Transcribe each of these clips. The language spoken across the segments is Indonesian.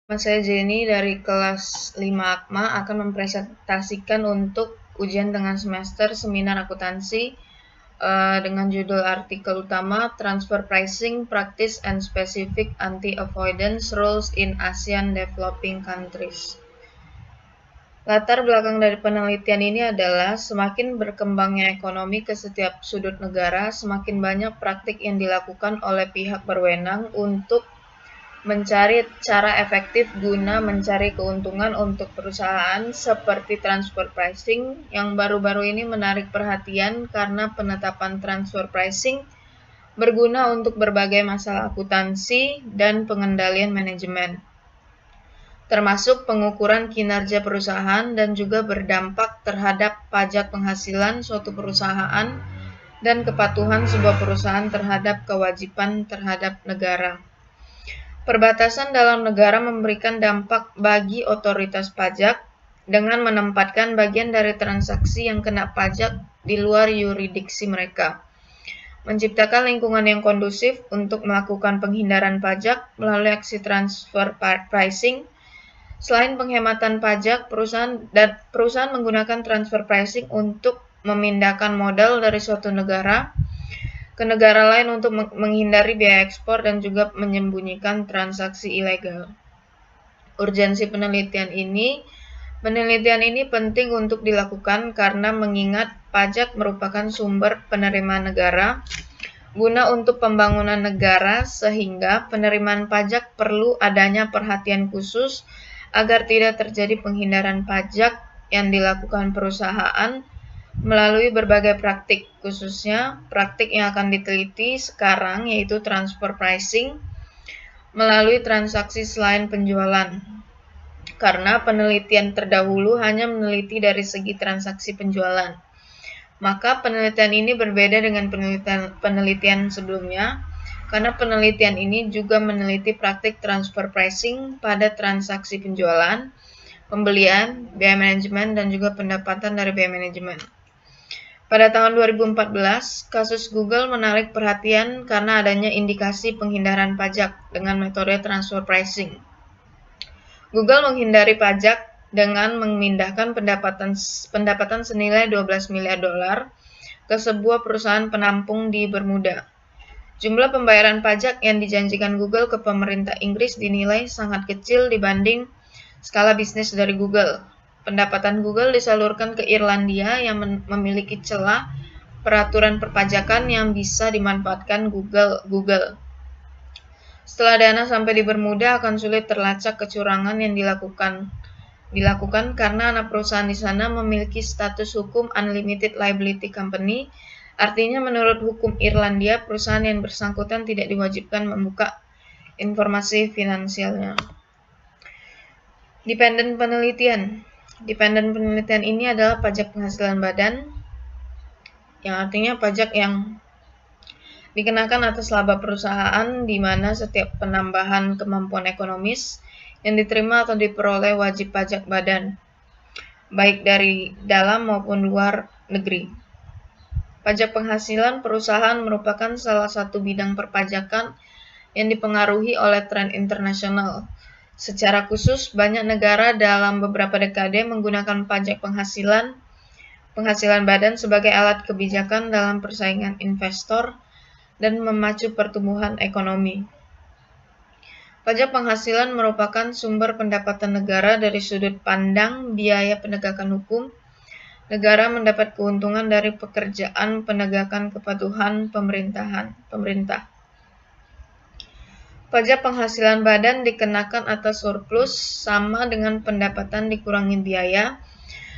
Saya Jenny dari kelas 5 AKMA akan mempresentasikan untuk ujian tengah semester seminar akuntansi dengan judul artikel utama Transfer Pricing Practice and Specific Anti-Avoidance Rules in ASEAN Developing Countries. Latar belakang dari penelitian ini adalah semakin berkembangnya ekonomi ke setiap sudut negara, semakin banyak praktik yang dilakukan oleh pihak berwenang untuk mencari cara efektif guna mencari keuntungan untuk perusahaan seperti transfer pricing yang baru-baru ini menarik perhatian karena penetapan transfer pricing berguna untuk berbagai masalah akuntansi dan pengendalian manajemen, termasuk pengukuran kinerja perusahaan dan juga berdampak terhadap pajak penghasilan suatu perusahaan dan kepatuhan sebuah perusahaan terhadap kewajiban terhadap negara. Perbatasan dalam negara memberikan dampak bagi otoritas pajak dengan menempatkan bagian dari transaksi yang kena pajak di luar yurisdiksi mereka, menciptakan lingkungan yang kondusif untuk melakukan penghindaran pajak melalui aksi transfer pricing. Selain penghematan pajak, perusahaan menggunakan transfer pricing untuk memindahkan modal dari suatu negara ke negara lain untuk menghindari biaya ekspor dan juga menyembunyikan transaksi ilegal. Urgensi penelitian ini penting untuk dilakukan karena mengingat pajak merupakan sumber penerimaan negara guna untuk pembangunan negara, sehingga penerimaan pajak perlu adanya perhatian khusus agar tidak terjadi penghindaran pajak yang dilakukan perusahaan melalui berbagai praktik, khususnya praktik yang akan diteliti sekarang yaitu transfer pricing melalui transaksi selain penjualan. Karena penelitian terdahulu hanya meneliti dari segi transaksi penjualan, maka penelitian ini berbeda dengan penelitian sebelumnya, karena penelitian ini juga meneliti praktik transfer pricing pada transaksi penjualan, pembelian, biaya manajemen, dan juga pendapatan dari biaya manajemen. Pada tahun 2014, kasus Google menarik perhatian karena adanya indikasi penghindaran pajak dengan metode transfer pricing. Google menghindari pajak dengan memindahkan pendapatan senilai 12 miliar dolar ke sebuah perusahaan penampung di Bermuda. Jumlah pembayaran pajak yang dijanjikan Google ke pemerintah Inggris dinilai sangat kecil dibanding skala bisnis dari Google. Pendapatan Google disalurkan ke Irlandia yang memiliki celah peraturan perpajakan yang bisa dimanfaatkan Google. Setelah dana sampai di Bermuda, akan sulit terlacak kecurangan yang dilakukan karena anak perusahaan di sana memiliki status hukum Unlimited Liability Company. Artinya menurut hukum Irlandia, perusahaan yang bersangkutan tidak diwajibkan membuka informasi finansialnya. Dependent penelitian ini adalah pajak penghasilan badan, yang artinya pajak yang dikenakan atas laba perusahaan di mana setiap penambahan kemampuan ekonomis yang diterima atau diperoleh wajib pajak badan, baik dari dalam maupun luar negeri. Pajak penghasilan perusahaan merupakan salah satu bidang perpajakan yang dipengaruhi oleh tren internasional. Secara khusus, banyak negara dalam beberapa dekade menggunakan pajak penghasilan badan sebagai alat kebijakan dalam persaingan investor dan memacu pertumbuhan ekonomi. Pajak penghasilan merupakan sumber pendapatan negara dari sudut pandang biaya penegakan hukum. Negara mendapat keuntungan dari pekerjaan penegakan kepatuhan pemerintah. Pajak penghasilan badan dikenakan atas surplus sama dengan pendapatan dikurangi biaya.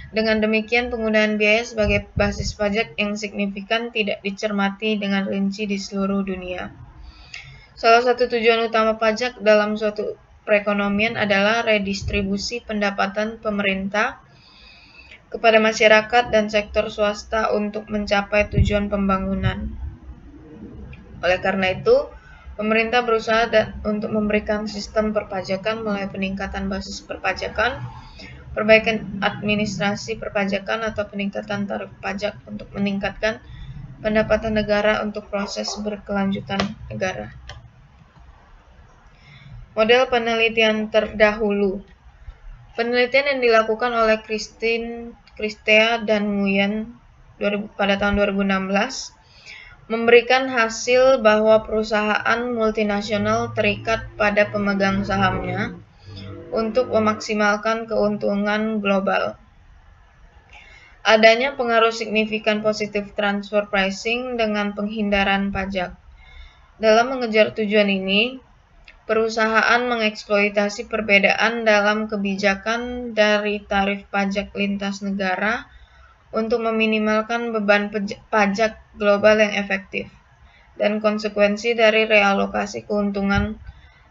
Dengan demikian, penggunaan biaya sebagai basis pajak yang signifikan tidak dicermati dengan rinci di seluruh dunia. Salah satu tujuan utama pajak dalam suatu perekonomian adalah redistribusi pendapatan pemerintah kepada masyarakat dan sektor swasta untuk mencapai tujuan pembangunan. Oleh karena itu, pemerintah berusaha untuk memberikan sistem perpajakan melalui peningkatan basis perpajakan, perbaikan administrasi perpajakan, atau peningkatan tarif pajak untuk meningkatkan pendapatan negara untuk proses berkelanjutan negara. Model penelitian terdahulu. Penelitian yang dilakukan oleh Christea dan Nguyen pada tahun 2016 memberikan hasil bahwa perusahaan multinasional terikat pada pemegang sahamnya untuk memaksimalkan keuntungan global. Adanya pengaruh signifikan positif transfer pricing dengan penghindaran pajak. Dalam mengejar tujuan ini, perusahaan mengeksploitasi perbedaan dalam kebijakan dari tarif pajak lintas negara untuk meminimalkan beban pajak global yang efektif, dan konsekuensi dari realokasi keuntungan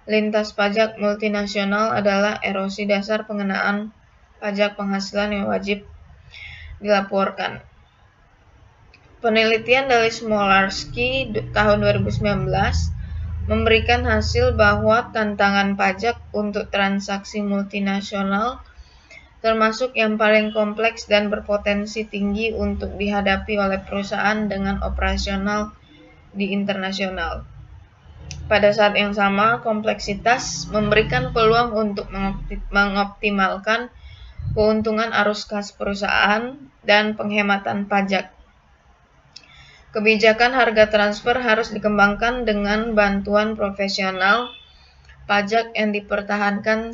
lintas pajak multinasional adalah erosi dasar pengenaan pajak penghasilan yang wajib dilaporkan. Penelitian dari Smolarski tahun 2019 memberikan hasil bahwa tantangan pajak untuk transaksi multinasional termasuk yang paling kompleks dan berpotensi tinggi untuk dihadapi oleh perusahaan dengan operasional di internasional. Pada saat yang sama, kompleksitas memberikan peluang untuk mengoptimalkan keuntungan arus kas perusahaan dan penghematan pajak. Kebijakan harga transfer harus dikembangkan dengan bantuan profesional pajak yang dipertahankan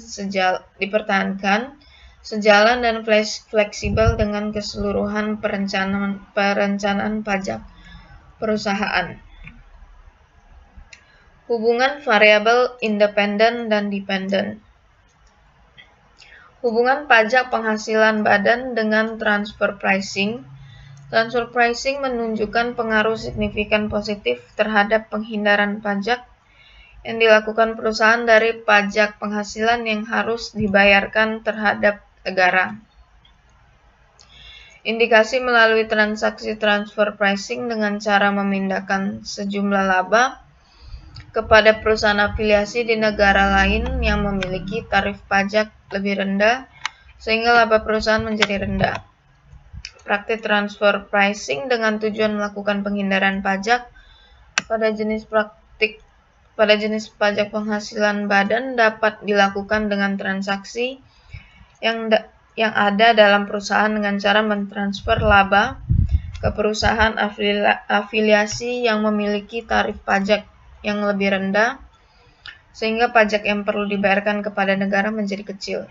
sejalan dan fleksibel dengan keseluruhan perencanaan pajak perusahaan. Hubungan variabel independen dan dependen. Hubungan pajak penghasilan badan dengan transfer pricing. Transfer pricing menunjukkan pengaruh signifikan positif terhadap penghindaran pajak yang dilakukan perusahaan dari pajak penghasilan yang harus dibayarkan terhadap negara. Indikasi melalui transaksi transfer pricing dengan cara memindahkan sejumlah laba kepada perusahaan afiliasi di negara lain yang memiliki tarif pajak lebih rendah, sehingga laba perusahaan menjadi rendah. Praktik transfer pricing dengan tujuan melakukan penghindaran pajak pada jenis pajak penghasilan badan dapat dilakukan dengan transaksi yang ada dalam perusahaan dengan cara mentransfer laba ke perusahaan afiliasi yang memiliki tarif pajak yang lebih rendah, sehingga pajak yang perlu dibayarkan kepada negara menjadi kecil.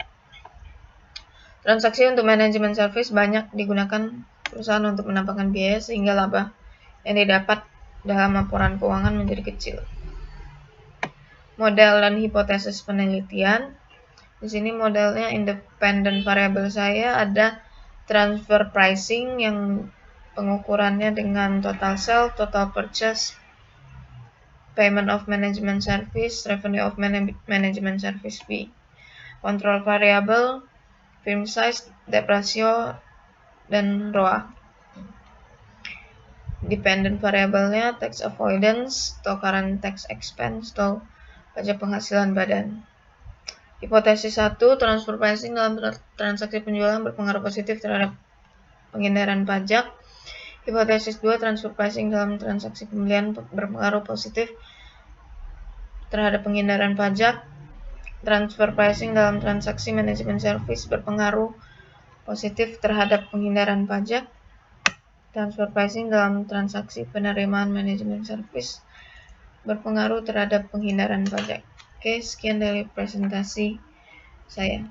Transaksi untuk manajemen service banyak digunakan perusahaan untuk menampakkan biaya sehingga laba yang didapat dalam laporan keuangan menjadi kecil. Model dan hipotesis penelitian. Di sini modelnya independent variable saya ada transfer pricing yang pengukurannya dengan total sale, total purchase, payment of management service, revenue of management service fee. Control variable, firm size, debt ratio, dan ROA. Dependent variable-nya tax avoidance atau current tax expense atau pajak penghasilan badan. Hipotesis 1, transfer pricing dalam transaksi penjualan berpengaruh positif terhadap penghindaran pajak. Hipotesis 2, transfer pricing dalam transaksi pembelian berpengaruh positif terhadap penghindaran pajak. Transfer pricing dalam transaksi manajemen service berpengaruh positif terhadap penghindaran pajak. Transfer pricing dalam transaksi penerimaan manajemen service berpengaruh terhadap penghindaran pajak. Oke, sekian dari presentasi saya.